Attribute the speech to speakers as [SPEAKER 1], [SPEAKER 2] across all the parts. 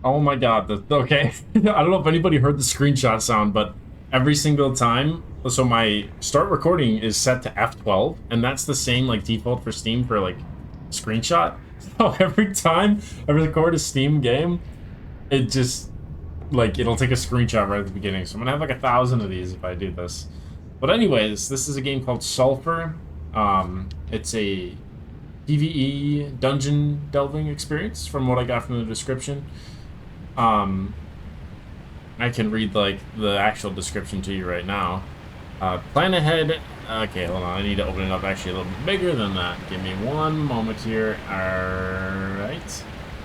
[SPEAKER 1] Oh my god, okay. I don't know if anybody heard the screenshot sound, but every single time, so my start recording is set to F12, and that's the same like default for Steam for like screenshot. So every time I record a Steam game, it just like it'll take a screenshot right at the beginning. So I'm gonna have like 1,000 of these if I do this. But anyways, this is a game called Sulfur. It's a PvE dungeon delving experience from what I got from the description. Um, I can read like the actual description to you right now. Plan ahead. Okay, hold on. I need to open it up actually a little bit bigger than that. Give me one moment here. Alright.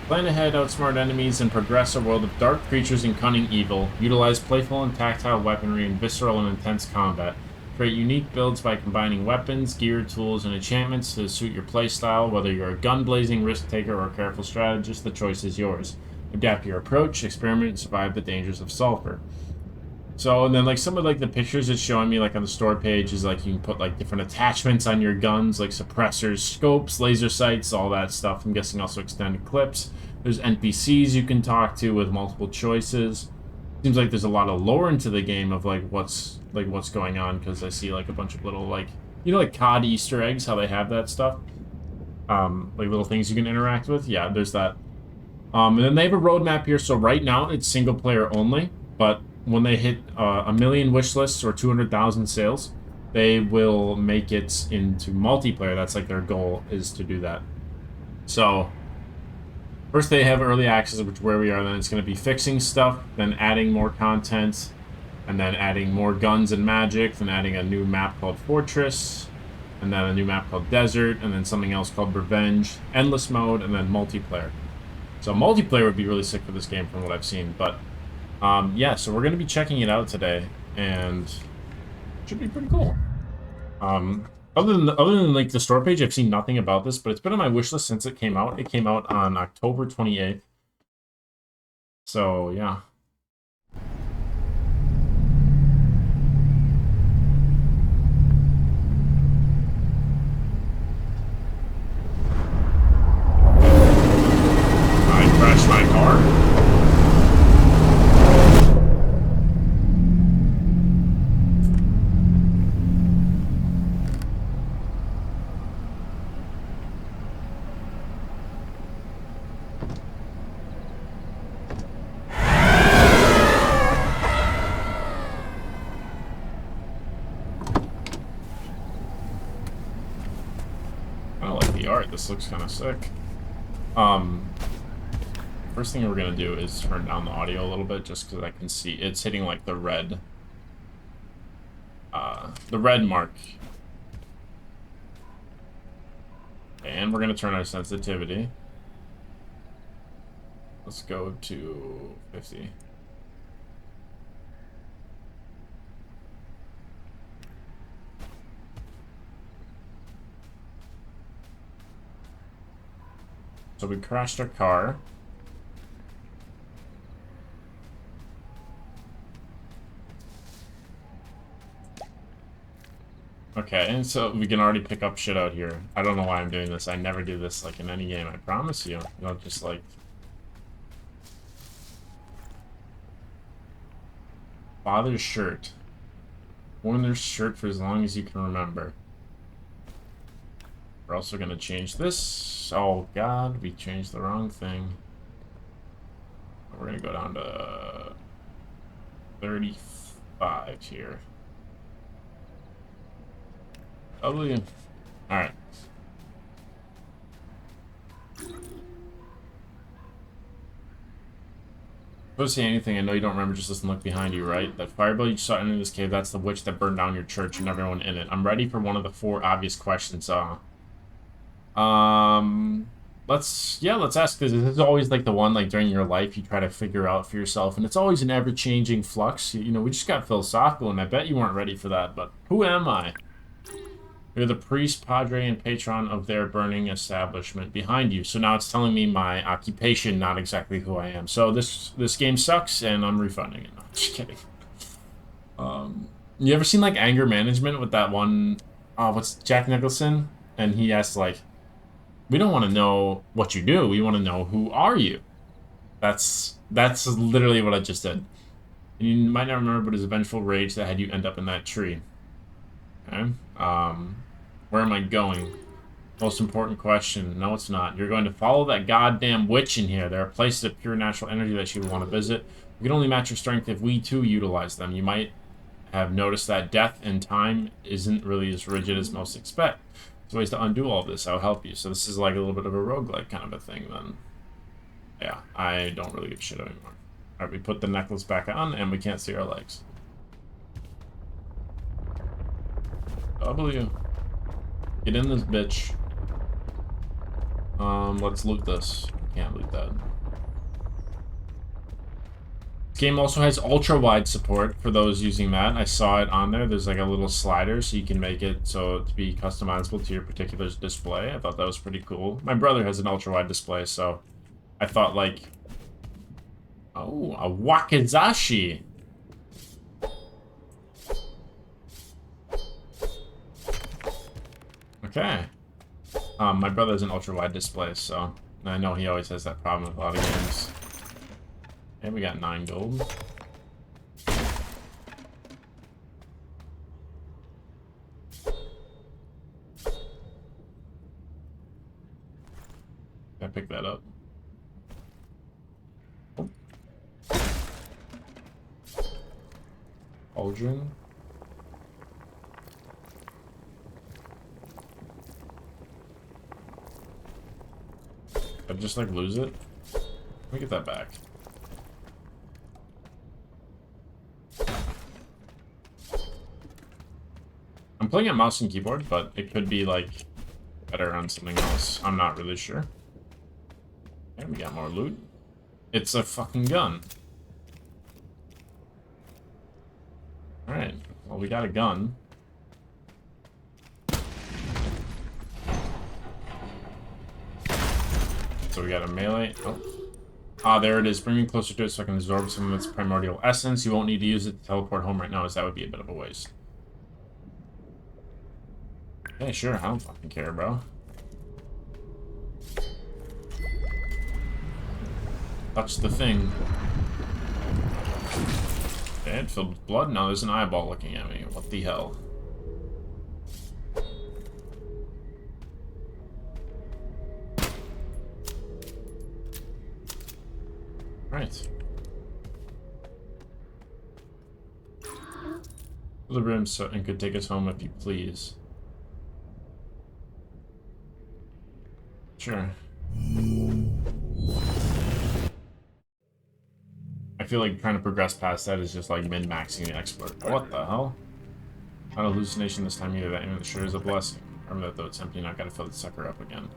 [SPEAKER 1] Plan ahead, outsmart enemies, and progress a world of dark creatures and cunning evil. Utilize playful and tactile weaponry in visceral and intense combat. Create unique builds by combining weapons, gear, tools, and enchantments to suit your playstyle. Whether you're a gun-blazing risk-taker or a careful strategist, the choice is yours. Adapt your approach, experiment, and survive the dangers of sulfur. So, and then like some of like the pictures it's showing me like on the store page is like you can put like different attachments on your guns, like suppressors, scopes, laser sights, all that stuff. I'm guessing also extended clips. There's NPCs you can talk to with multiple choices. Seems like there's a lot of lore into the game of like what's going on, because I see like a bunch of little like, you know, like COD Easter eggs, how they have that stuff. Like little things you can interact with. Yeah, there's that. And then they have a roadmap here. So right now it's single player only, but when they hit 1,000,000 wish lists or 200,000 sales, they will make it into multiplayer. That's like their goal, is to do that. So first they have early access, which where we are. Then it's going to be fixing stuff, then adding more content, and then adding more guns and magic, then adding a new map called Fortress, and then a new map called Desert, and then something else called Revenge, Endless Mode, and then multiplayer. So multiplayer would be really sick for this game from what I've seen. But yeah, so we're going to be checking it out today, and it should be pretty cool. Other than like the store page, I've seen nothing about this, but it's been on my wish list since it came out. It came out on October 28th. So yeah. I crashed my car. I don't like the art. This looks kind of sick. First thing we're gonna do is turn down the audio a little bit, just because I can see it's hitting like the red mark. And we're gonna turn our sensitivity. Let's go to 50. So we crashed our car. Okay, and so we can already pick up shit out here. I don't know why I'm doing this. I never do this like in any game, I promise you. You know, just like father's shirt. Worn their shirt for as long as you can remember. We're also gonna change this. Oh god, we changed the wrong thing. We're gonna go down to 35 here. Totally. Alright. Don't say anything. I know you don't remember. Just listen, look behind you, right? That fireball you saw in this cave, that's the witch that burned down your church and everyone in it. I'm ready for one of the 4 obvious questions. Let's ask this. This is always like the one like during your life you try to figure out for yourself, and it's always an ever-changing flux. You know, we just got philosophical, and I bet you weren't ready for that. But who am I? You're the priest, padre, and patron of their burning establishment behind you. So now it's telling me my occupation, not exactly who I am. So this game sucks, and I'm refunding it. No, just kidding. You ever seen like anger management with that one? What's Jack Nicholson? And he asks like, "We don't want to know what you do. We want to know who are you." That's literally what I just did. And you might not remember, but it was a vengeful rage that had you end up in that tree. Okay. Where am I going? Most important question. No, it's not. You're going to follow that goddamn witch in here. There are places of pure natural energy that she would want to visit. We can only match her strength if we, too, utilize them. You might have noticed that death and time isn't really as rigid as most expect. There's ways to undo all this. I'll help you. So this is like a little bit of a roguelike kind of a thing, then. Yeah, I don't really give a shit anymore. Alright, we put the necklace back on, and we can't see our legs. W. Get in this bitch. Let's loot this. Can't loot that. This game also has ultra-wide support for those using that. I saw it on there. There's like a little slider so you can make it so to be customizable to your particular display. I thought that was pretty cool. My brother has an ultra-wide display, so I thought like... Oh, a wakizashi! Okay. My brother has an ultra-wide display, so I know he always has that problem with a lot of games. And we got 9 gold. I picked that up. Aldrin. I'd just like lose it. Let me get that back. I'm playing at mouse and keyboard, but it could be like better on something else. I'm not really sure. And we got more loot. It's a fucking gun. Alright, well we got a gun. So we got a melee. Oh. Ah, there it is. Bring me closer to it so I can absorb some of its primordial essence. You won't need to use it to teleport home right now, as that would be a bit of a waste. Hey, sure. I don't fucking care, bro. Touch the thing. Okay, it filled with blood. Now there's an eyeball looking at me. What the hell? Right. The room so and could take us home if you please. Sure. I feel like trying to progress past that is just like min-maxing the expert. What the hell? Not a hallucination this time either. That image sure is a blessing. Remember that though it's empty, now gotta fill the sucker up again.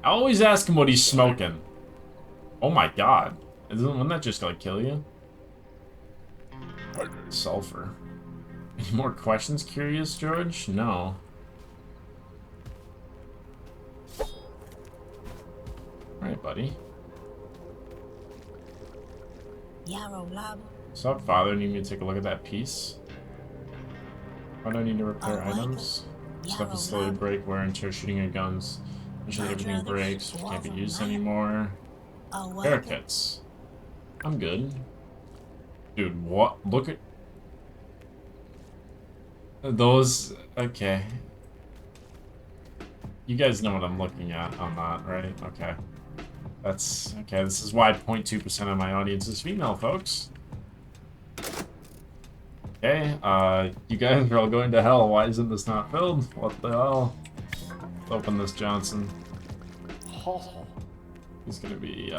[SPEAKER 1] I always ask him what he's smoking. Oh my god. Wouldn't that just like kill you? Sulfur. Any more questions, Curious George? No. Alright, buddy. What's up, Father? Need me to take a look at that piece? Why do I need to repair items? Stuff is slowly break, wear and tear shooting your guns. Make sure that everything breaks, can't be used anymore. Haircuts. I'm good. Dude, what? Look at... Those... Okay. You guys know what I'm looking at on that, right? Okay. That's... Okay, this is why 0.2% of my audience is female, folks. Okay, you guys are all going to hell. Why isn't this not filled? What the hell? Let's open this, Johnson. He's gonna be,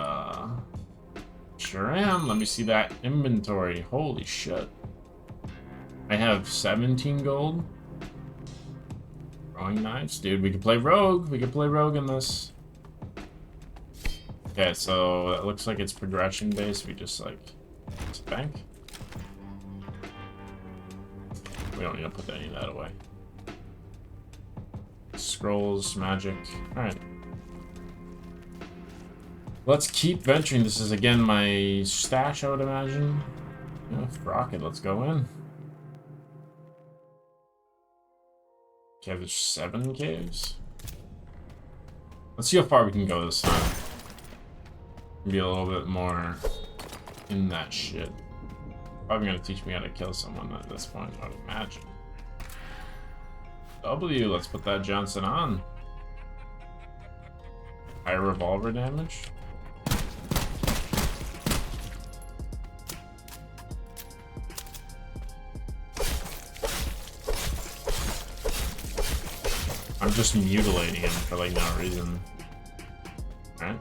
[SPEAKER 1] Sure am. Let me see that inventory. Holy shit. I have 17 gold. Throwing knives. Dude, we can play rogue. We can play rogue in this. Okay, so it looks like it's progression based. We just, like, bank. We don't need to put any of that away. Scrolls, magic. Alright. Let's keep venturing. This is, again, my stash, I would imagine. Yeah, rocket, let's go in. Okay, there's 7 caves. Let's see how far we can go this time. Be a little bit more in that shit. Probably gonna teach me how to kill someone at this point, I would imagine. W, let's put that Johnson on. Higher revolver damage. I'm just mutilating him for like no reason. Alright.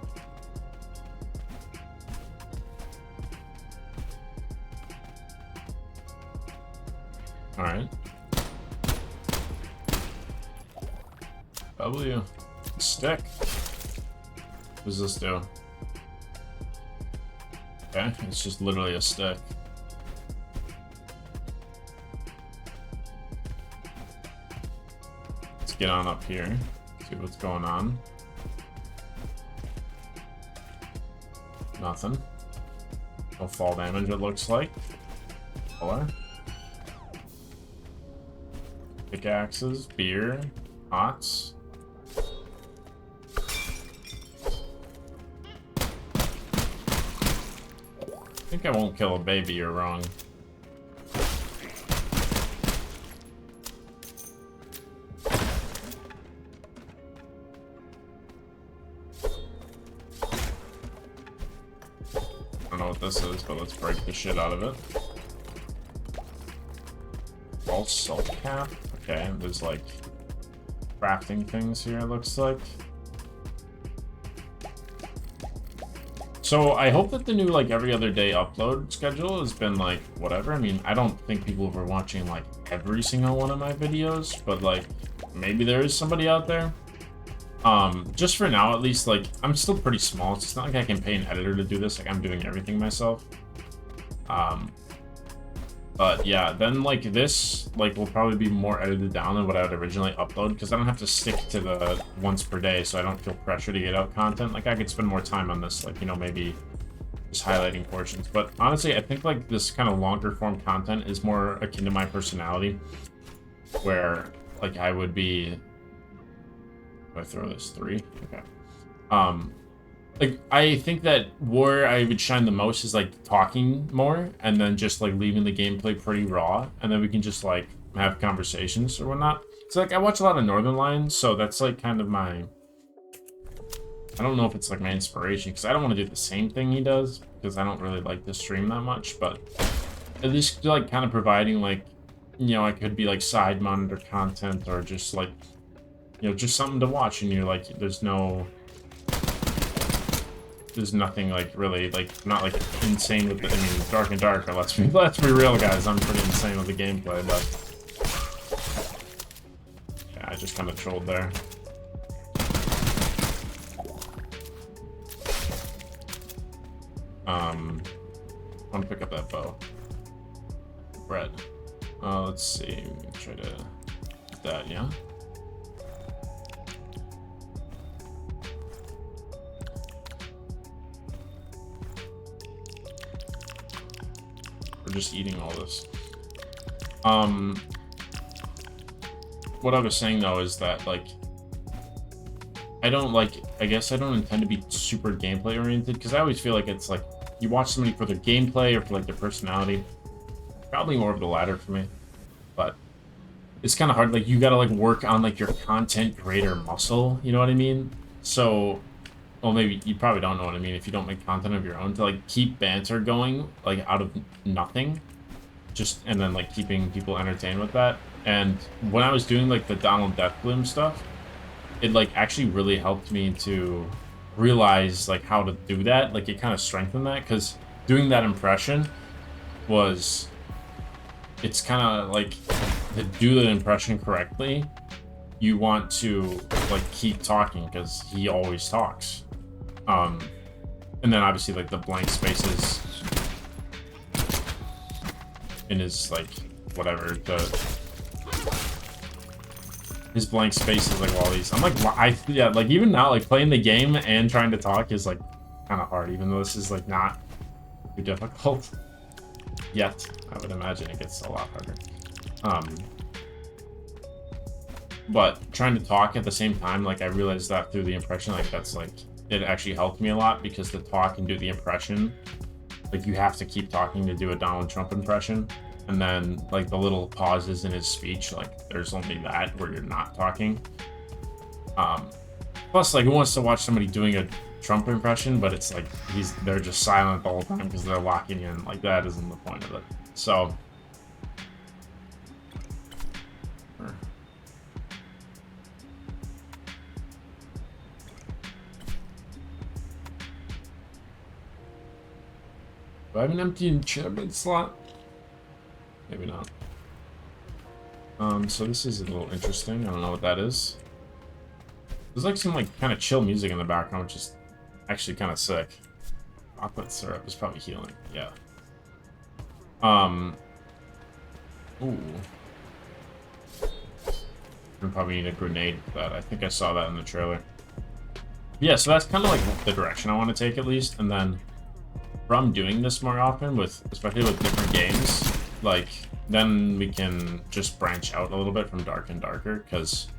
[SPEAKER 1] Alright. W. Stick. What does this do? Okay, it's just literally a stick. Let's get on up here, see what's going on. Nothing. No fall damage, it looks like. Color. Pickaxes, beer, pots. I think I won't kill a baby, you're wrong. I don't know what this is, but let's break the shit out of it. False salt cap. Okay, there's like crafting things here, it looks like. So I hope that the new like every other day upload schedule has been like whatever. I mean, I don't think people were watching like every single one of my videos, but like maybe there is somebody out there. Just for now, at least, like I'm still pretty small. It's not like I can pay an editor to do this. Like I'm doing everything myself. But yeah, then like this like will probably be more edited down than what I would originally upload because I don't have to stick to the once per day, so I don't feel pressure to get out content. Like I could spend more time on this, like, you know, maybe just highlighting portions. But honestly, I think like this kind of longer form content is more akin to my personality, where like I would be. If I throw this 3, okay. Like, I think that where I would shine the most is, like, talking more, and then just, like, leaving the gameplay pretty raw, and then we can just, like, have conversations or whatnot. So, like, I watch a lot of Northern Lions, so that's, like, kind of my... I don't know if it's, like, my inspiration, because I don't want to do the same thing he does, because I don't really like to stream that much, but at least, like, kind of providing, like, you know, I could be, like, side monitor content, or just, like, you know, just something to watch, and you're, like, there's nothing like really like not like insane with the, I mean, Dark and Darker, let's be real, guys, I'm pretty insane with the gameplay, but yeah, I just kind of trolled there. I want to pick up that bow. Bread. Let's see, try to do that, yeah. We're just eating all this. What I was saying though is that like I guess I don't intend to be super gameplay oriented, because I always feel like it's like you watch somebody for their gameplay or for like their personality. Probably more of the latter for me, but it's kind of hard. Like you gotta like work on like your content creator muscle, you know what I mean? So, well, maybe you probably don't know what I mean if you don't make content of your own, to like keep banter going like out of nothing, just and then like keeping people entertained with that. And when I was doing like the Donald Deathbloom stuff, it like actually really helped me to realize like how to do that. Like it kind of strengthened that, because doing that impression was, it's kind of like to do the impression correctly, you want to like keep talking because he always talks. And then obviously like the blank spaces in his like whatever, his blank spaces, like all these, I'm like, yeah, like even now like playing the game and trying to talk is like kind of hard, even though this is like not too difficult yet. I would imagine it gets a lot harder. But trying to talk at the same time, like I realized that through the impression, like that's like it actually helped me a lot because to talk and do the impression, like you have to keep talking to do a Donald Trump impression. And then like the little pauses in his speech, like there's only that where you're not talking. Plus, like, who wants to watch somebody doing a Trump impression, but it's like they're just silent the whole time because they're locking in. Like, that isn't the point of it. So do I have an empty chairman slot? Maybe not. So this is a little interesting. I don't know what that is. There's like some like kind of chill music in the background, which is actually kind of sick. Chocolate syrup is probably healing. Yeah. Ooh. I probably need a grenade for that. I think I saw that in the trailer. Yeah, so that's kind of like the direction I want to take at least, and then from doing this more often with, especially with different games, like then we can just branch out a little bit from Dark and Darker, because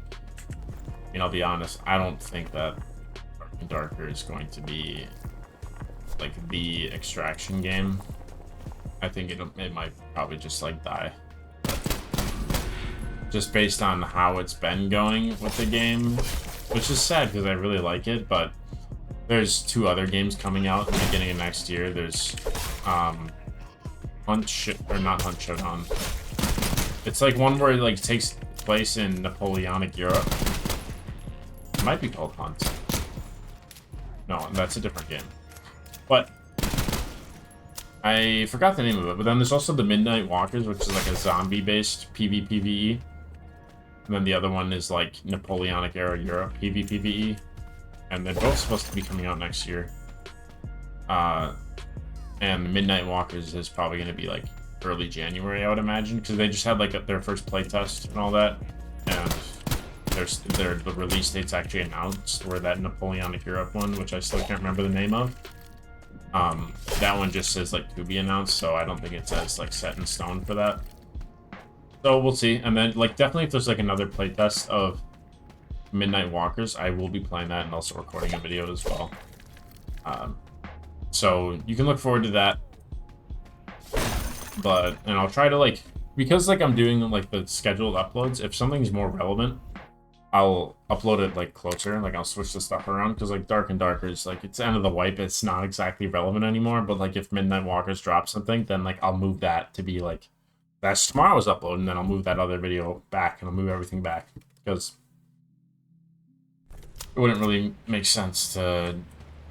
[SPEAKER 1] you know, I'll be honest, I don't think that Dark and Darker is going to be like the extraction game. I think it might probably just like die, just based on how it's been going with the game, which is sad because I really like it. But there's 2 other games coming out in the beginning of next year. There's Hunt Showdown. It's like one where it like takes place in Napoleonic Europe. It might be called Hunt. No, that's a different game. But I forgot the name of it. But then there's also the Midnight Walkers, which is like a zombie-based PvPvE. And then the other one is like Napoleonic era Europe PvPvE. And they're both supposed to be coming out next year. And Midnight Walkers is probably going to be like early January, I would imagine, because they just had like their first playtest and all that. And the release date's actually announced, where that Napoleonic Europe one, which I still can't remember the name of. That one just says like to be announced, so I don't think it says like set in stone for that. So we'll see. And then like definitely if there's like another playtest of Midnight Walkers, I will be playing that and also recording a video as well. So you can look forward to that. And I'll try to like, because like I'm doing like the scheduled uploads, if something's more relevant, I'll upload it like closer. Like I'll switch the stuff around, because like Dark and Darker is like, it's end of the wipe, it's not exactly relevant anymore. But like if Midnight Walkers drop something, then like I'll move that to be like, that's tomorrow's upload, and then I'll move that other video back, and I'll move everything back, because it wouldn't really make sense to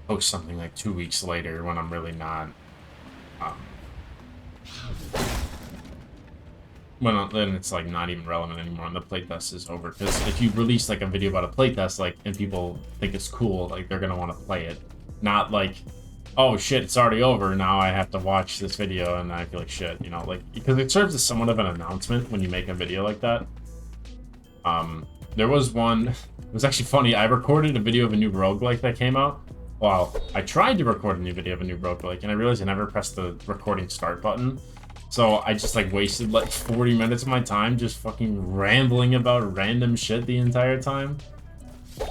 [SPEAKER 1] post something like 2 weeks later when I'm really not. Then it's like not even relevant anymore, and the playtest is over. Because if you release like a video about a playtest, like, and people think it's cool, like they're gonna want to play it. Not like, oh shit, it's already over, now I have to watch this video and I feel like shit, you know, like, because it serves as somewhat of an announcement when you make a video like that. There was one, it was actually funny, I recorded a video of a new roguelike that came out. Well, I tried to record a new video of a new roguelike, and I realized I never pressed the recording start button. So I just like wasted like 40 minutes of my time just fucking rambling about random shit the entire time.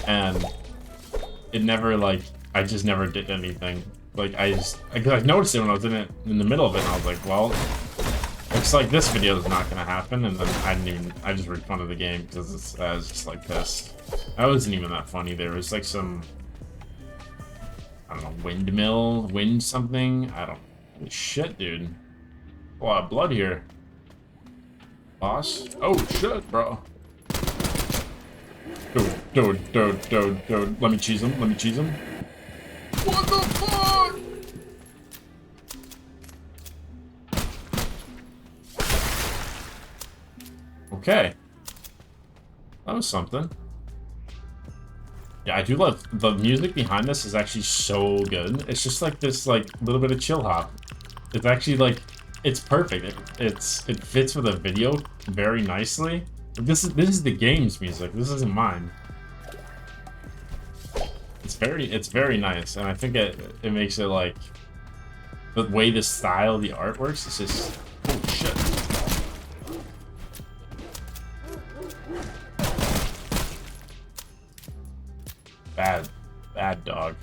[SPEAKER 1] And it never like, I just never did anything. Like I noticed it when I was in the middle of it, and I was like, well, looks like this video is not gonna happen. And then I just made fun of the game because I was just like pissed. That wasn't even that funny. There was like some, I don't know, wind something. I don't, holy shit, dude. A lot of blood here. Boss? Oh shit, bro. Dude. Let me cheese him. What the fuck? Okay. That was something. Yeah, I do love the music behind this is actually so good. It's just like this like little bit of chill hop. It's actually like, it's perfect. It fits with a video very nicely. This is the game's music. This isn't mine. It's very nice, and I think it makes it like the way the style, the art works. It's just, oh shit. Bad dog.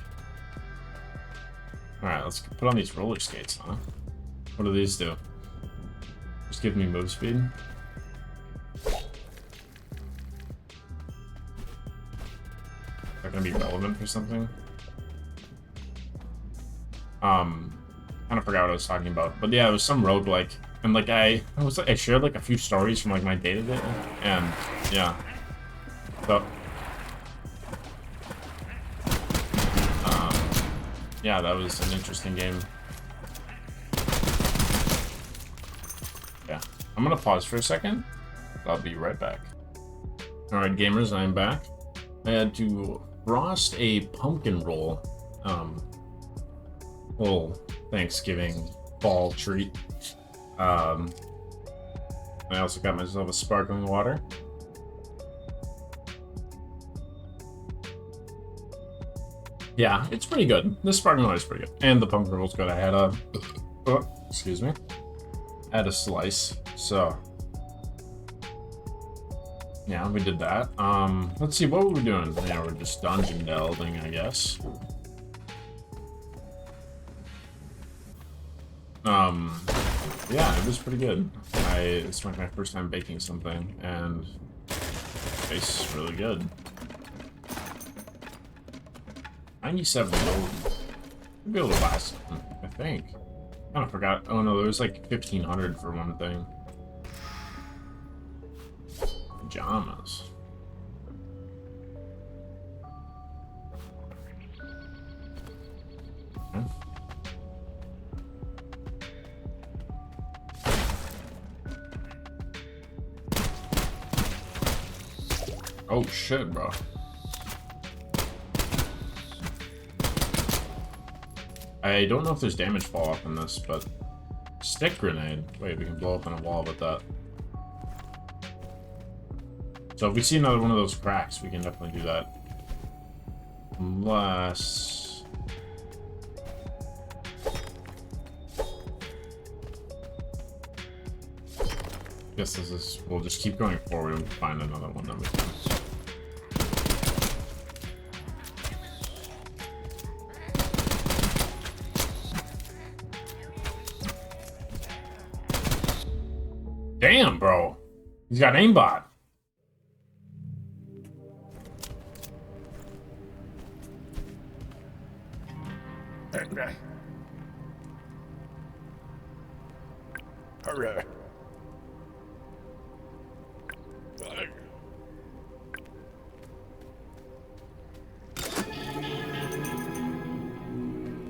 [SPEAKER 1] Alright, let's put on these roller skates, huh? What do these do? Just give me move speed. They're gonna be relevant for something. Kind of forgot what I was talking about, but yeah, it was some roguelike, and like I shared like a few stories from like my day-to-day, and yeah, so yeah, that was an interesting game. Yeah, I'm gonna pause for a second. I'll be right back. All right, gamers, I'm back. I had to frost a pumpkin roll, little Thanksgiving fall treat. I also got myself a sparkling water. Yeah, it's pretty good. This sparkling water is pretty good, and the pumpkin roll's good. I had a, excuse me, had a slice. So yeah, we did that. Let's see, what were we doing? Yeah, we're just dungeon delving, I guess. Yeah, it was pretty good. It's like my first time baking something, and it tastes really good. 97 gold. We'll be able to last, I think. Kind of forgot. Oh no, there was like 1,500 for one thing. Pajamas. Okay. Oh shit, bro. I don't know if there's damage fall off in this, but stick grenade. Wait, we can blow up on a wall with that. So if we see another one of those cracks, we can definitely do that. Unless... I guess this is... We'll just keep going forward and find another one that we can. Damn, bro. He's got aimbot.
[SPEAKER 2] Okay. Hurry.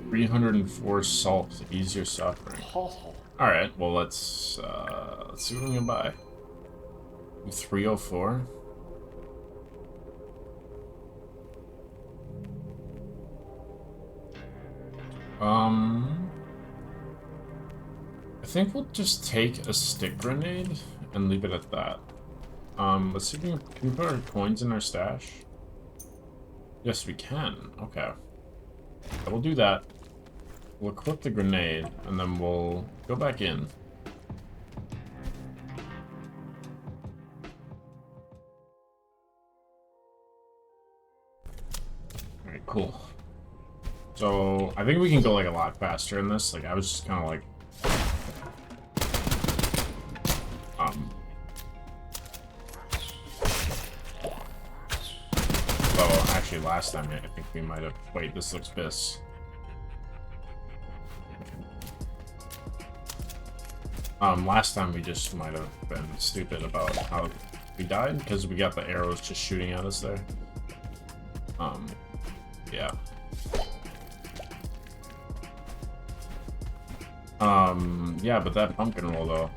[SPEAKER 1] 304 salt to ease your suffering. Alright, well let's see what we can buy. 304. I think we'll just take a stick grenade and leave it at that. Let's see if we can put our coins in our stash. Yes, we can. Okay. So we'll do that. We'll equip the grenade, and then we'll go back in. Alright, cool. So, I think we can go, like, a lot faster in this. Like, I was just kind of, like... Well, actually, last time, I think we might have... Wait, this looks bis. Last time we just might have been stupid about how we died, because we got the arrows just shooting at us there. Yeah. Yeah, but that pumpkin roll, though,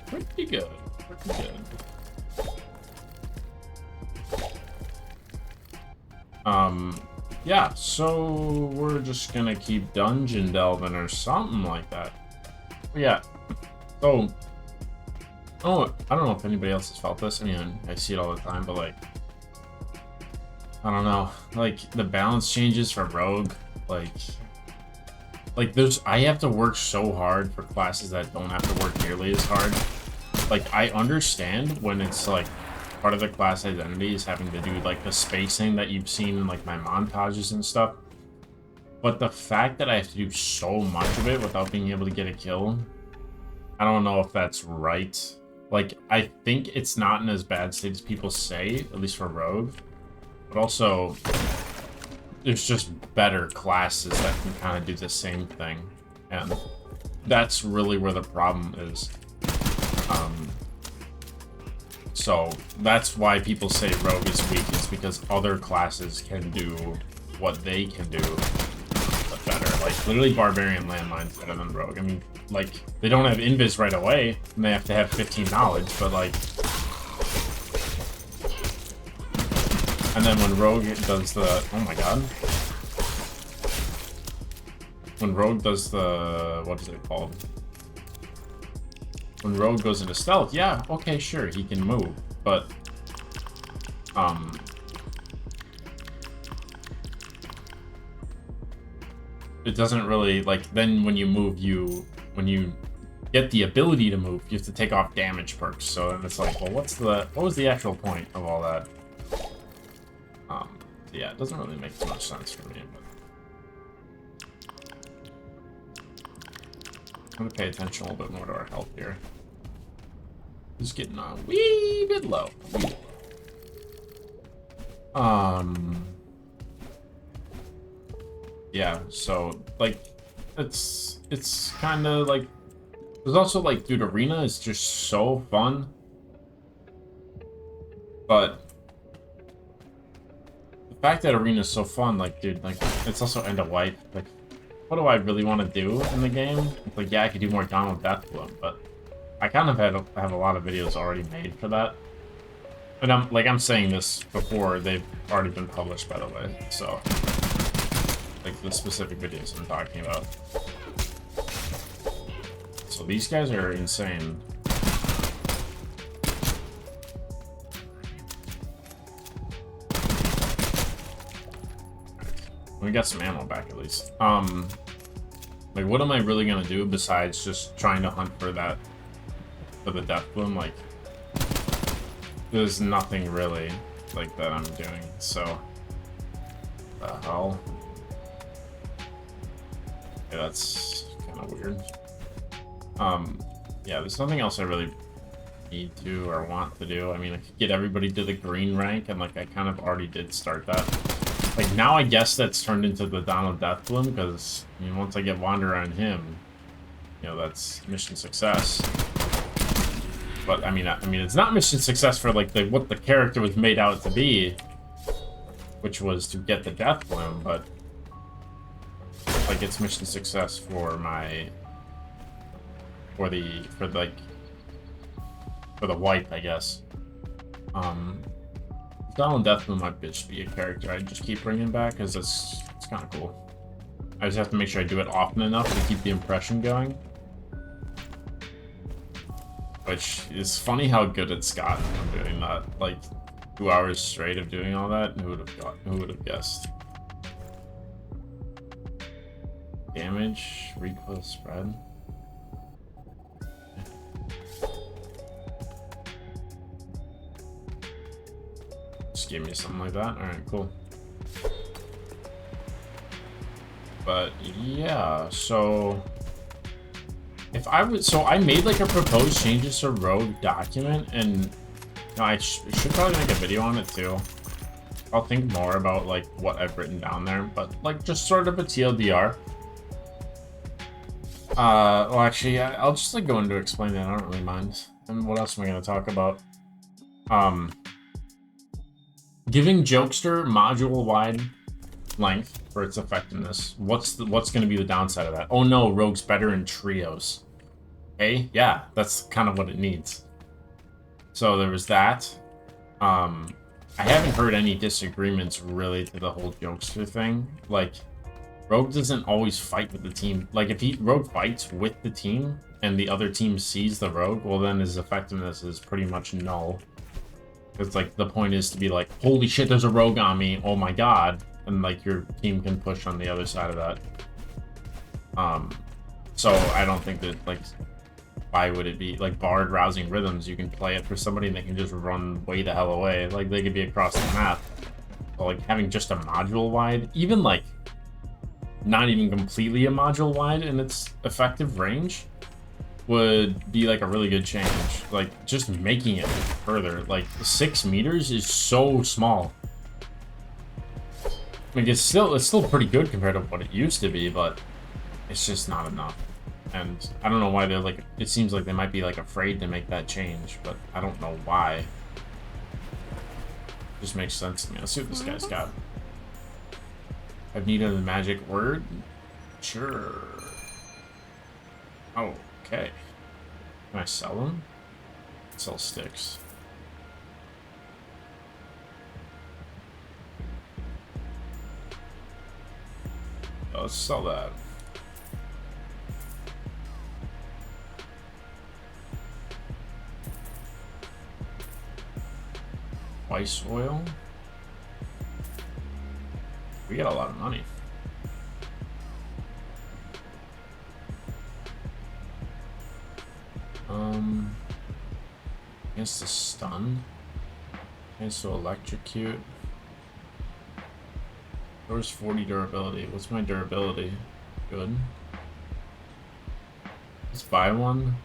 [SPEAKER 1] pretty good. Pretty good. Yeah, so we're just gonna keep dungeon delving or something like that. Yeah. So, oh, I don't know if anybody else has felt this. I mean, I see it all the time, but like, I don't know. Like the balance changes for Rogue, like there's I have to work so hard for classes that don't have to work nearly as hard. Like I understand when it's like part of the class identity is having to do like the spacing that you've seen in like my montages and stuff. But the fact that I have to do so much of it without being able to get a kill, I don't know if that's right. Like, I think it's not in as bad state as people say, at least for Rogue. But also, there's just better classes that can kind of do the same thing. And that's really where the problem is. So that's why people say Rogue is weak, is because other classes can do what they can do, but better. Like, literally Barbarian Landmine's better than Rogue. I mean, like, they don't have Invis right away, and they have to have 15 knowledge, but like... And then when Rogue does the... Oh my god. When Rogue does the... What is it called? When Rogue goes into stealth, yeah, okay, sure, he can move, but... It doesn't really, like, then when you move, when you get the ability to move, you have to take off damage perks, so then it's like, well, what was the actual point of all that? Yeah, it doesn't really make too much sense for me, but... I'm gonna pay attention a little bit more to our health here. Just getting a wee bit low. Yeah, so, like, it's kind of like... There's also, like, dude, Arena is just so fun. But... The fact that Arena is so fun, like, dude, like, it's also end of life. Like, what do I really want to do in the game? Like, yeah, I could do more Donald Death Bloom, but... I kind of have a lot of videos already made for that. And I'm saying this before they've already been published, by the way, so... Like, the specific videos I'm talking about. So these guys are insane. We got some ammo back, at least. Like, what am I really gonna do besides just trying to hunt for that... For the Death Bloom? Like, there's nothing really, like, that I'm doing, so... The hell? Yeah, that's kind of weird. Yeah, there's nothing else I really need to or want to do. I mean, I could get everybody to the green rank, and, like, I kind of already did start that. Like, now I guess that's turned into the Donald Death Bloom, because, I mean, once I get Wander on him, you know, that's mission success. But, I mean, it's not mission success for, like, what the character was made out to be, which was to get the Death Bloom, but... Like, it's mission success for my... For the wipe, I guess. Donald Deathbloom might just be a character I just keep bringing back, because it's kind of cool. I just have to make sure I do it often enough to keep the impression going. Which is funny how good it's gotten from doing that. Like, 2 hours straight of doing all that, who would have guessed? Damage, recoil spread. Just give me something like that. Alright, cool. But yeah, so if I would, so I made like a proposed changes to Rogue document, and I should probably make a video on it too. I'll think more about like what I've written down there, but like just sort of a TLDR. Well, actually, I'll just like go into explain it. I don't really mind. And what else am I going to talk about? Giving Jokester module-wide length for its effectiveness. What's going to be the downside of that? Oh no, Rogue's better in trios. Okay, yeah, that's kind of what it needs. So there was that. I haven't heard any disagreements really to the whole Jokester thing. Like, Rogue doesn't always fight with the team. Like, if Rogue fights with the team and the other team sees the Rogue, well then his effectiveness is pretty much null. It's like, the point is to be like, holy shit, there's a Rogue on me, oh my god. And like, your team can push on the other side of that. So I don't think that, like, why would it be, like, Bard Rousing Rhythms, you can play it for somebody and they can just run way the hell away. Like, they could be across the map. But like, having just a module wide, even like, not even completely a module wide in its effective range would be like a really good change. Like just making it further. Like 6 meters is so small. Like it's still pretty good compared to what it used to be, but it's just not enough. And I don't know why they're like, it seems like they might be like afraid to make that change, but I don't know why. It just makes sense to me. Let's see what this guy's got. I've needed a magic word. Sure. Oh, okay. Can I sell them? Sell sticks. Oh, let's sell that. Ice oil. We got a lot of money. I guess the stun. Okay, so electrocute. Where's 40 durability? What's my durability? Good. Let's buy one.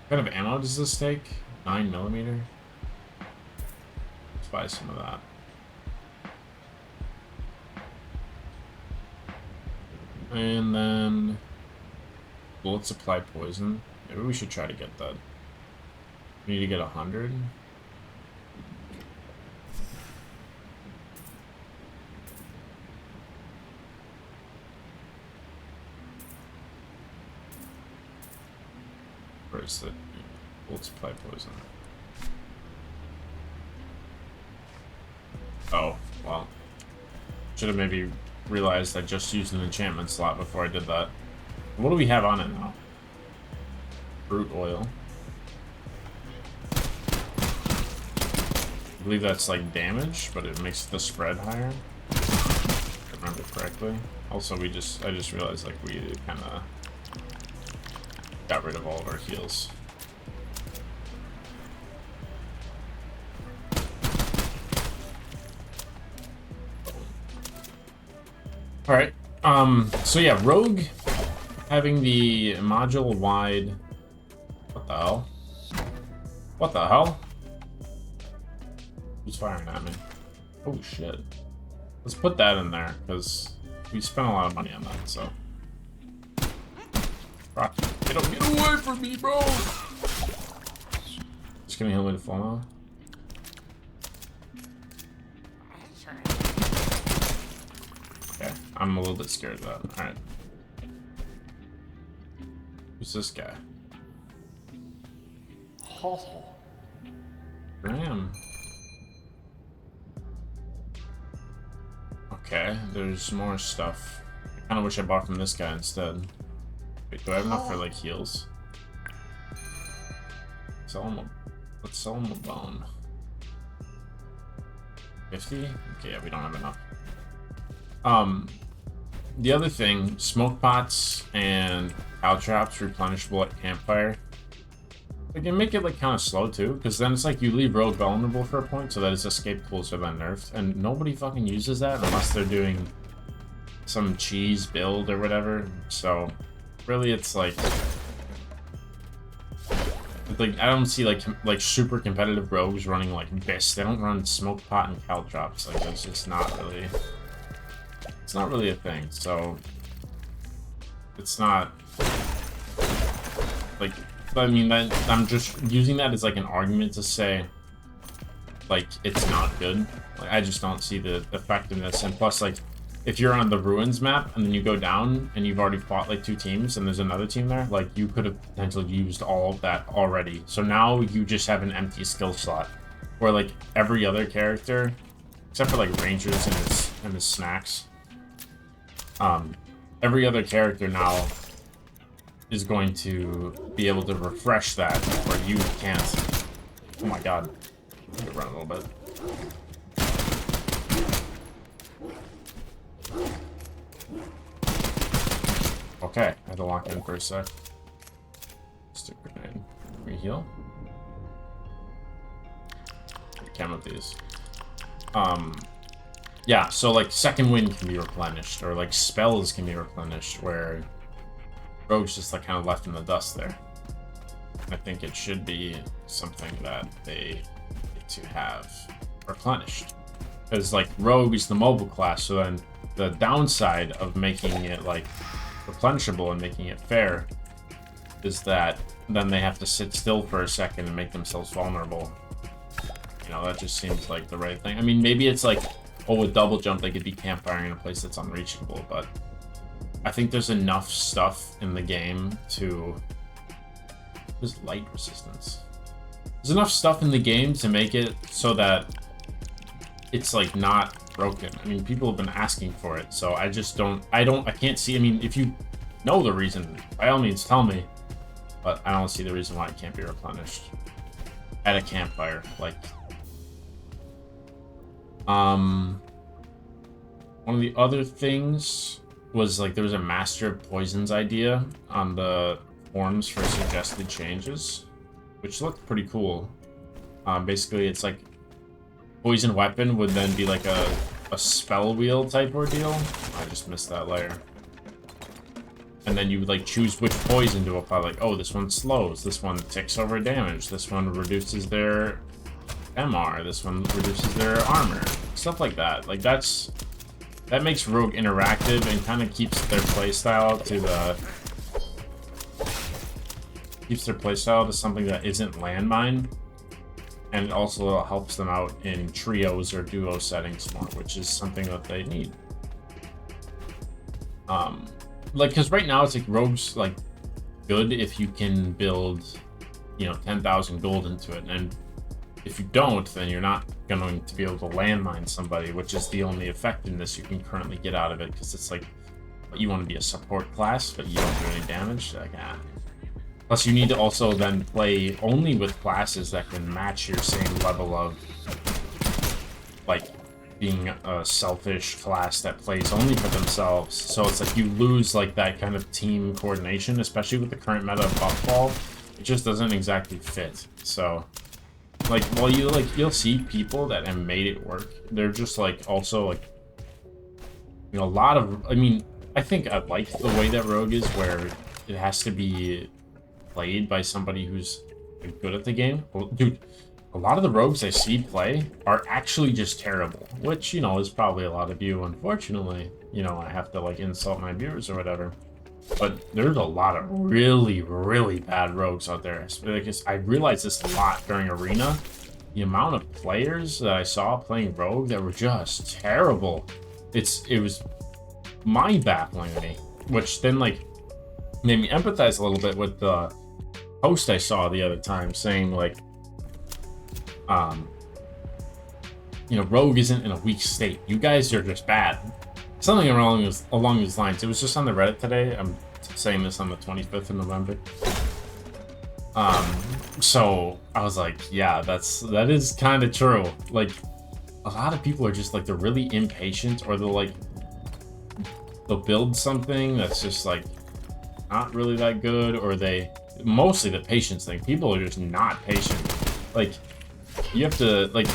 [SPEAKER 1] What kind of ammo does this take? 9mm. Let's buy some of that. And then bullet supply poison. Maybe we should try to get that. We need to get 100. Where is the bullet supply poison? Oh, well. Should have maybe realized I just used an enchantment slot before I did that. What do we have on it now? Brute oil. I believe that's like damage, but it makes the spread higher. If I remember correctly. Also, I just realized like we kind of got rid of all of our heals. All right. So yeah, Rogue having the module wide. What the hell? What the hell? Who's firing at me? Oh shit. Let's put that in there, because we spent a lot of money on that, so. Rocky, get away from me, bro! Just gonna heal me to full now. Okay, I'm a little bit scared of that. Alright. Who's this guy? Graham. Okay, there's more stuff. I kind of wish I bought from this guy instead. Wait, do I have enough for like heals? Let's sell him a bone. 50? Okay, yeah, we don't have enough. The other thing, smoke pots and cow traps replenishable at campfire. We can make it like kind of slow too, because then it's like you leave Rogue vulnerable for a point so that his escape tools are then nerfed, and nobody fucking uses that unless they're doing some cheese build or whatever. So really it's like I don't see like super competitive rogues running like this. They don't run smoke pot and cow traps. Like that's just not really, it's not really a thing. So it's not like, I mean, that I'm just using that as like an argument to say like it's not good. Like I just don't see the effectiveness. And plus, like if you're on the ruins map and then you go down and you've already fought like 2 teams and there's another team there, like you could have potentially used all of that already. So now you just have an empty skill slot where like every other character except for like rangers and his snacks, every other character now is going to be able to refresh that where you can't. Oh my god. I can run a little bit. Okay, I had to lock in for a sec. Stick grenade. Reheal. We can with these. yeah, so like second wind can be replenished, or like spells can be replenished, where rogue's just like kind of left in the dust there. I think it should be something that they need to have replenished. Because like rogue is the mobile class, so then the downside of making it like replenishable and making it fair is that then they have to sit still for a second and make themselves vulnerable. You know, that just seems like the right thing. I mean, maybe it's like, oh, with double jump they could be campfiring in a place that's unreachable, but I think there's enough stuff in the game to... There's light resistance. There's enough stuff in the game to make it so that it's like not broken. I mean, people have been asking for it, so I just don't... I can't see... I mean, if you know the reason, by all means tell me, but I don't see the reason why it can't be replenished at a campfire. Like, one of the other things was like there was a Master of Poisons idea on the forums for suggested changes, which looked pretty cool. Basically, it's like poison weapon would then be like a spell wheel type ordeal. I just missed that layer. And then you would like choose which poison to apply. Like, oh, this one slows, this one ticks over damage, this one reduces their MR, this one reduces their armor, stuff like that. Like that makes Rogue interactive and kind of keeps their playstyle to something that isn't landmine, and it also helps them out in trios or duo settings more, which is something that they need. Like, because right now it's like Rogue's like good if you can build, you know, 10,000 gold into it, and if you don't, then you're not going to be able to landmine somebody, which is the only effectiveness you can currently get out of it, because it's like, you want to be a support class, but you don't do any damage. Like, ah. Plus, you need to also then play only with classes that can match your same level of, like, being a selfish class that plays only for themselves. So it's like you lose like that kind of team coordination, especially with the current meta of buffball. It just doesn't exactly fit. So like, well, you'll see people that have made it work. They're just like also like, you know, a lot of, I mean, I think I like the way that Rogue is, where it has to be played by somebody who's good at the game. Well, dude, a lot of the rogues I see play are actually just terrible, which, you know, is probably a lot of you. Unfortunately, you know, I have to like insult my viewers or whatever, but there's a lot of really, really bad rogues out there. Because I realized this a lot during Arena. The amount of players that I saw playing Rogue that were just terrible. It was mind-baffling to me, which then like made me empathize a little bit with the post I saw the other time saying like, you know, Rogue isn't in a weak state. You guys are just bad. Something along those lines. It was just on the Reddit today. I'm saying this on the 25th of November. So I was like, yeah, that is kind of true. Like, a lot of people are just like, they're really impatient, or they'll build something that's just like not really that good, or mostly the patience thing. People are just not patient. Like, you have to, like,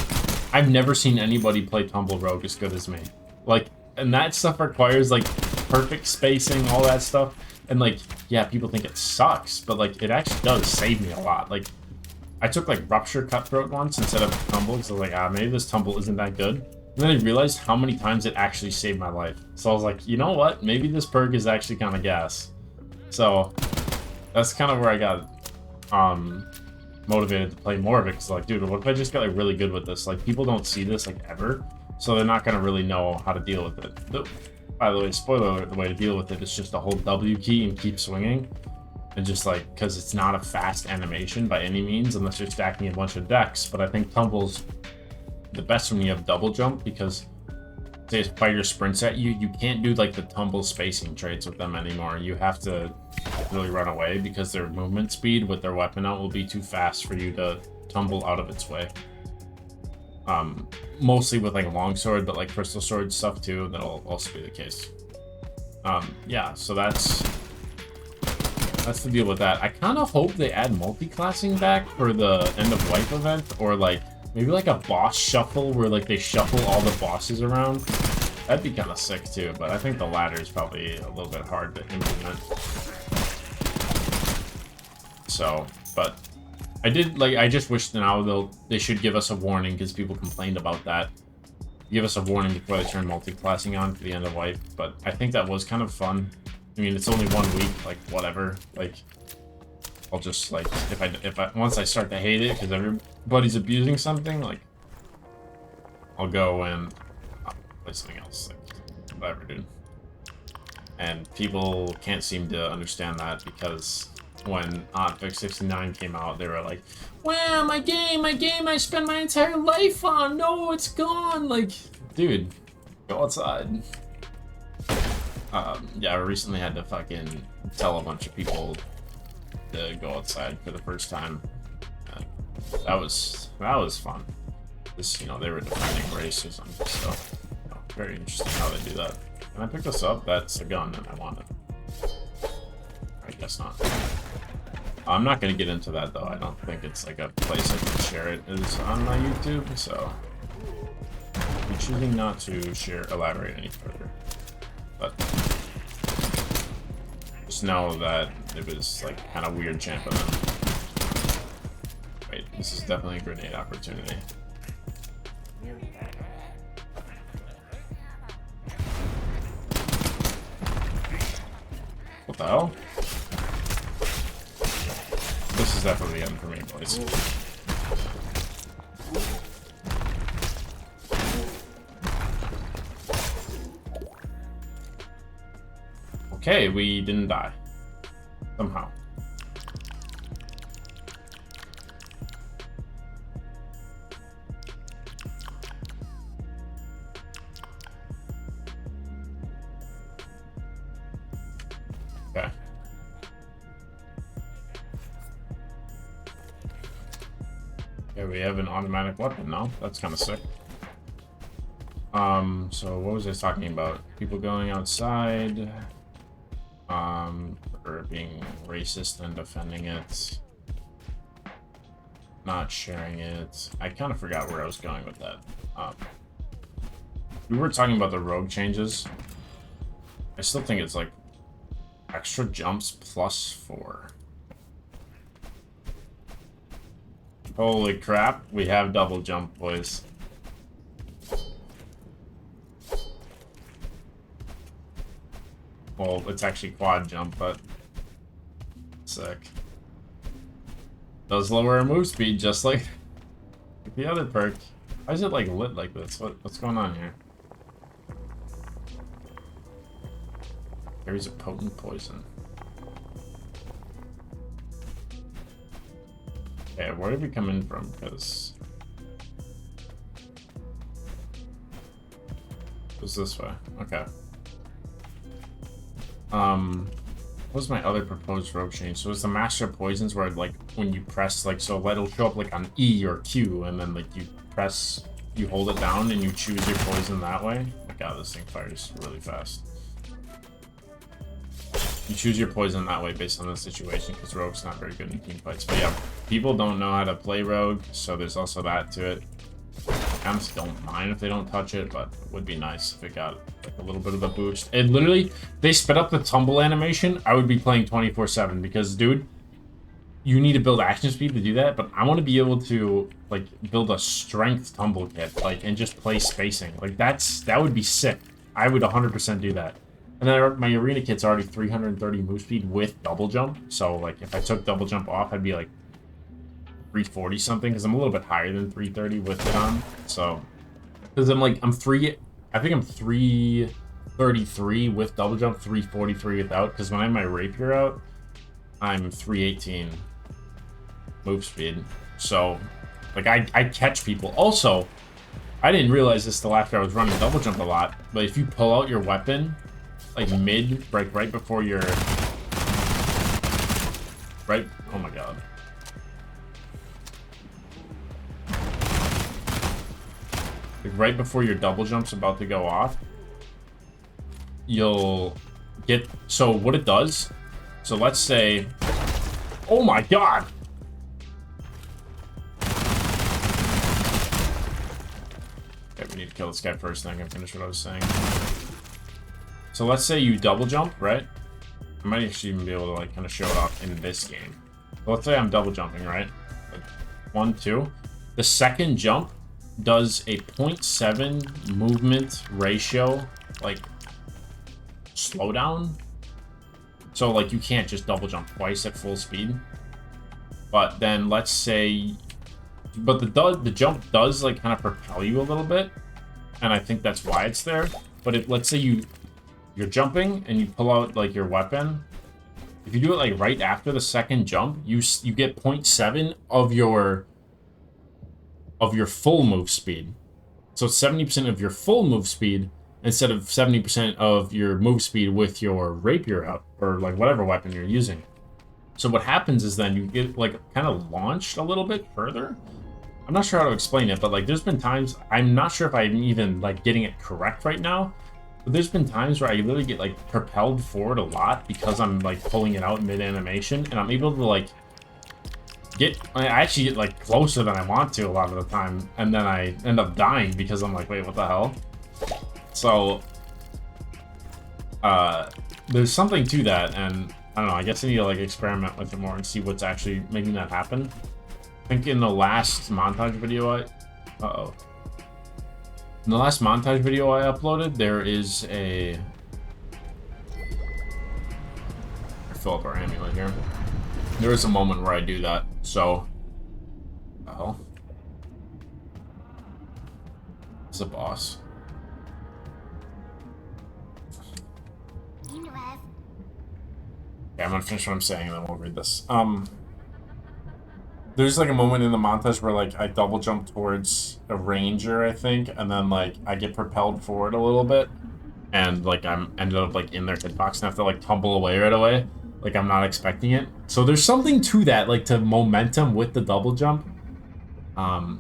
[SPEAKER 1] I've never seen anybody play Tumble Rogue as good as me. Like, and that stuff requires, like, perfect spacing, all that stuff. And, like, yeah, people think it sucks, but, like, it actually does save me a lot. Like, I took, like, Rupture Cutthroat once instead of Tumble, because I was like, maybe this Tumble isn't that good. And then I realized how many times it actually saved my life. So I was like, you know what? Maybe this perk is actually kind of gas. So, that's kind of where I got, motivated to play more of it, because like, dude, what if I just get like really good with this? Like, people don't see this like ever, so they're not gonna really know how to deal with it. By the way, spoiler alert, the way to deal with it is just to hold W key and keep swinging, and just like, because it's not a fast animation by any means unless you're stacking a bunch of decks. But I think Tumble's the best when you have double jump, because say a fighter sprints at you, you can't do like the Tumble spacing trades with them anymore. You have to really run away, because their movement speed with their weapon out will be too fast for you to tumble out of its way. Mostly with like longsword, but like crystal sword stuff too, that'll also be the case. Yeah, so that's the deal with that. I kind of hope they add multi-classing back for the end of life event, or like Maybe like a boss shuffle where like they shuffle all the bosses around. That'd be kind of sick too, but I think the ladder is probably a little bit hard to implement. So, but I just wish now they should give us a warning because people complained about that. Give us a warning before they turn multi-classing on for the end of life, but I think that was kind of fun. I mean, it's only 1 week, like whatever. Like, I'll just like if I once I start to hate it because everybody's abusing something, like I'll go and play something else, like whatever, dude. And people can't seem to understand that because when Fix 69 came out, they were like, "Wow, my game I spent my entire life on. No, it's gone." Like, dude, go outside. Yeah, I recently had to fucking tell a bunch of people to go outside for the first time. That was fun. This, you know, they were defending racism, so you know, very interesting how they do that. Can I pick this up? That's a gun, and I want it. I guess not. I'm not gonna get into that though. I don't think it's like a place I can share it is on my YouTube, so I'm choosing not to elaborate any further. But just know that it was like kind of weird champ of them. Wait, this is definitely a grenade opportunity. What the hell? This is definitely the end for me, boys. Okay, we didn't die. Somehow. Okay. Okay, we have an automatic weapon now. That's kind of sick. So what was I talking about? People going outside. Or being racist and defending it. Not sharing it. I kind of forgot where I was going with that. We were talking about the rogue changes. I still think it's like extra jumps +4. Holy crap, we have double jump, boys. Well, it's actually quad jump, but sick. Does lower our move speed just like the other perk. Why is it like lit like this? What's going on here? Carries a potent poison. Okay, where did we come in from? Because it was this way. Okay. What was my other proposed rogue change? So it's the Master of Poisons where like when you press like so it'll show up like on E or Q and then like you hold it down and you choose your poison that way. Oh my god, this thing fires really fast. You choose your poison that way based on the situation because Rogue's not very good in team fights. But yeah, people don't know how to play Rogue, so there's also that to it. I honestly don't mind if they don't touch it, but it would be nice if it got like a little bit of a boost. And literally, they sped up the tumble animation, I would be playing 24/7 because, dude, you need to build action speed to do that, but I want to be able to like build a strength tumble kit, like, and just play spacing. Like that would be sick. I would 100% do that. And then my arena kit's already 330 move speed with double jump. So like if I took double jump off, I'd be like 340 something because I'm a little bit higher than 330 with it on. So because I think I'm 333 with double jump, 343 without. Because when I have my rapier out, I'm 318 move speed. So like I catch people. Also, I didn't realize this till after I was running double jump a lot. But if you pull out your weapon like mid, right before your oh my god. Like right before your double jump's about to go off, you'll get, so what it does, so let's say, oh my god. I need to kill this guy first, then I can finish what I was saying. So let's say you double jump, right? I might actually even be able to like kind of show it off in this game. So let's say I'm double jumping, right? Like 1, 2. The second jump does a 0.7 movement ratio, like slowdown. So like you can't just double jump twice at full speed. But then let's say, but the jump does like kind of propel you a little bit, and I think that's why it's there. But let's say you're jumping and you pull out like your weapon. If you do it like right after the second jump, you get 0.7 of your full move speed. So 70% of your full move speed instead of 70% of your move speed with your rapier up or like whatever weapon you're using. So what happens is then you get like kind of launched a little bit further. I'm not sure how to explain it, but like there's been times, I'm not sure if I'm even like getting it correct right now, but there's been times where I literally get like propelled forward a lot because I'm like pulling it out mid animation, and I'm able to like I actually get like closer than I want to a lot of the time, and then I end up dying because I'm like, wait, what the hell? So there's something to that, and I don't know, I guess I need to like experiment with it more and see what's actually making that happen. I think in the last montage video in the last montage video I uploaded, there is a fill up our amulet here. There is a moment where I do that, so well, it's a boss. Okay, I'm gonna finish what I'm saying and then we'll read this. There's like a moment in the montage where like I double jump towards a ranger, I think, and then like I get propelled forward a little bit, and like I'm ended up like in their hitbox and have to like tumble away right away, like I'm not expecting it. So there's something to that, like to momentum with the double jump. But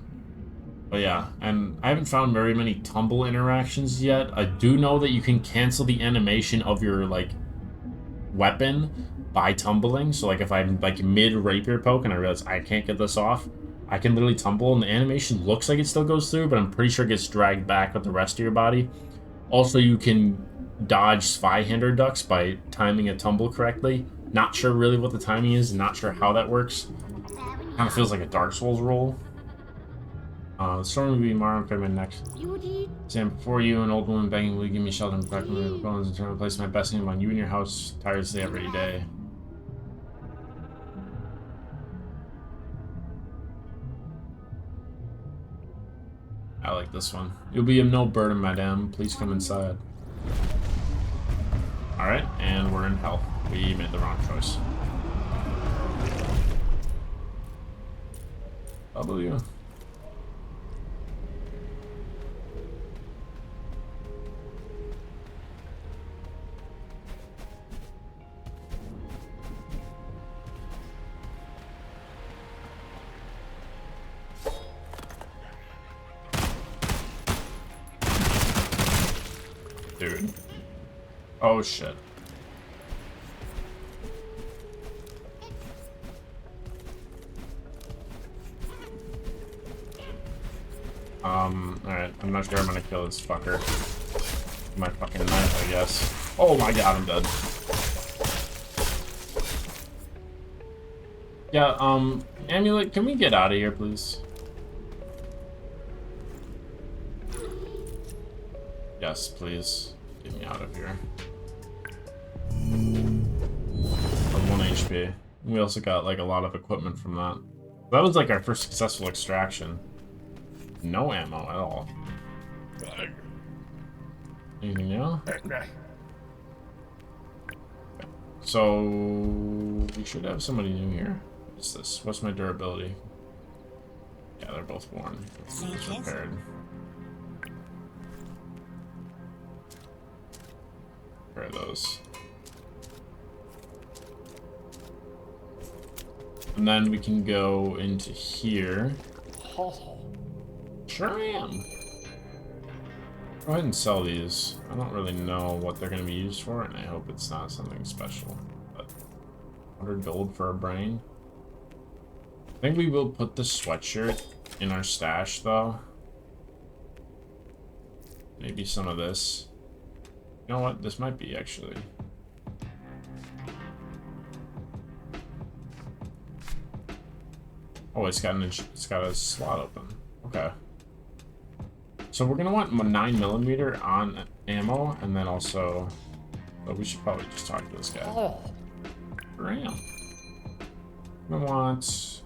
[SPEAKER 1] yeah, and I haven't found very many tumble interactions yet. I do know that you can cancel the animation of your like weapon by tumbling. So like if I'm like mid rapier poke and I realize I can't get this off, I can literally tumble and the animation looks like it still goes through, but I'm pretty sure it gets dragged back with the rest of your body. Also, you can dodge spy-hander ducks by timing a tumble correctly. Not sure really what the timing is, not sure how that works. Kind of feels like a Dark Souls roll. The storm will be tomorrow. I'm coming next. Stand before you, an old woman begging, will you give me shelter and protect me from the bones and trying to place my best name on you and your house tirelessly every day. I like this one. You'll be of no burden, madame. Please come inside. Alright, and we're in hell. We made the wrong choice. W. Dude. Oh shit. Alright, I'm not sure I'm gonna kill this fucker. My fucking knife, I guess. Oh my god, I'm dead. Yeah, Amulet, can we get out of here, please? Yes, please. Get me out of here. I'm 1 HP. We also got, like, a lot of equipment from that. That was, like, our first successful extraction. No ammo at all. Anything new? So we should have somebody new here. What's this? What's my durability? Yeah, they're both worn. It's repaired. Repair those. And then we can go into here. Sure am. Go ahead and sell these. I don't really know what they're going to be used for, and I hope it's not something special. But 100 gold for a brain. I think we will put the sweatshirt in our stash, though. Maybe some of this. You know what? This might be actually. Oh, it's got a slot open. Okay. So we're gonna want 9mm on ammo, and then also. But we should probably just talk to this guy. Oh. Ram. We want.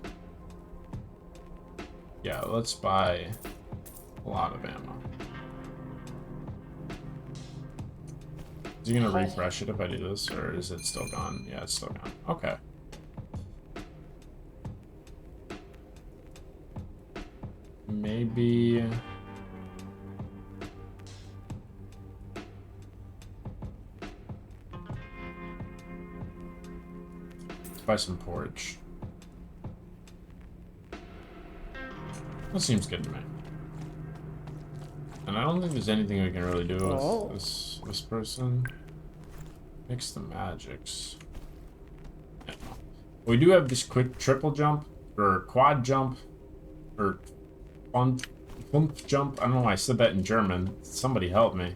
[SPEAKER 1] Yeah, let's buy a lot of ammo. Is he gonna refresh it if I do this, or is it still gone? Yeah, it's still gone. Okay. Maybe. Let's buy some porridge. That seems good to me. And I don't think there's anything we can really do with this person. Mix the magics. Yeah. We do have this quick triple jump, or quad jump, or fump jump. I don't know why I said that in German. Somebody help me.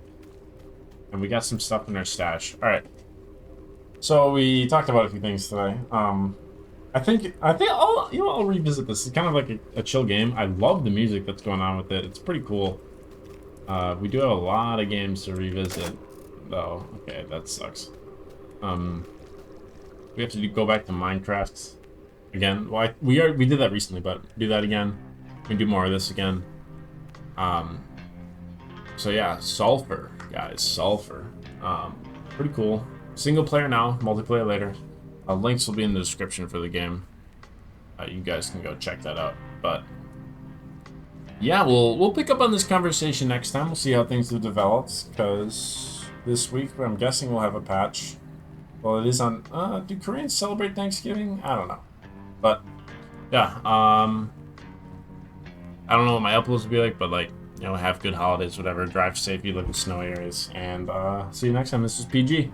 [SPEAKER 1] And we got some stuff in our stash. Alright. So we talked about a few things today. I think I'll revisit this. It's kind of like a chill game. I love the music that's going on with it. It's pretty cool. We do have a lot of games to revisit, though. Okay, that sucks. We have to go back to Minecraft again. Well, we did that recently, but do that again. We can do more of this again. So yeah, Sulfur, guys, Sulfur. Pretty cool. Single player now, multiplayer later. Links will be in the description for the game. You guys can go check that out. But yeah, we'll pick up on this conversation next time. We'll see how things have developed, because this week I'm guessing we'll have a patch. Well, it is on. Do Koreans celebrate Thanksgiving? I don't know, but yeah. I don't know what my uploads will be like, but like, you know, have good holidays, whatever. Drive safe, you live in snowy areas, and see you next time. This is PG.